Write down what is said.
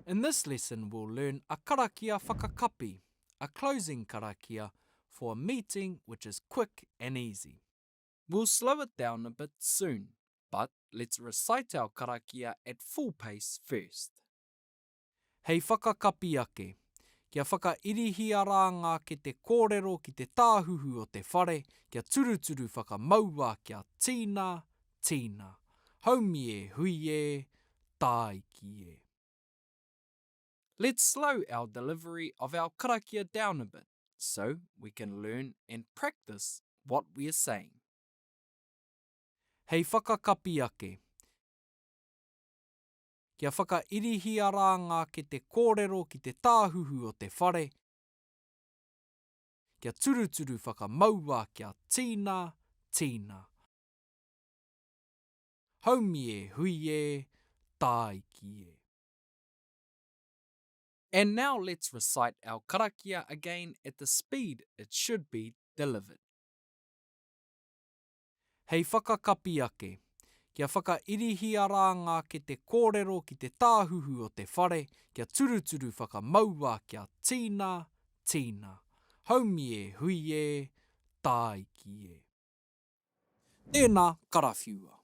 In this lesson, we'll learn a karakia whakakapi, a closing karakia for a meeting which is quick and easy. We'll slow it down a bit soon, but let's recite our karakia at full pace first. Hei whakakapi ake, kia whakairihia rā ngā ke te kōrero ki te tāhuhu o te whare, kia turuturu whakamaua kia tīna, tīna, haumi e, hui e, tāiki e. Let's slow our delivery of our karakia down a bit, so we can learn and practice what we are saying. Hei whakakapi ake, kia whakairihia rā ngā ke te kōrero ki te tāhuhu o te whare, kia turuturu whakamaua kia tīna, tīna, haumi e, hui e, tāiki e. And now let's recite our karakia again at the speed it should be delivered. Hei whakakapi ake, kia whakairihia rā ngā ke te kōrero ki te tāhuhu o te whare, kia turuturu whakamaua kia tīna, tīna, haumi e, hui e, tāiki e. Tēnā karawhiua.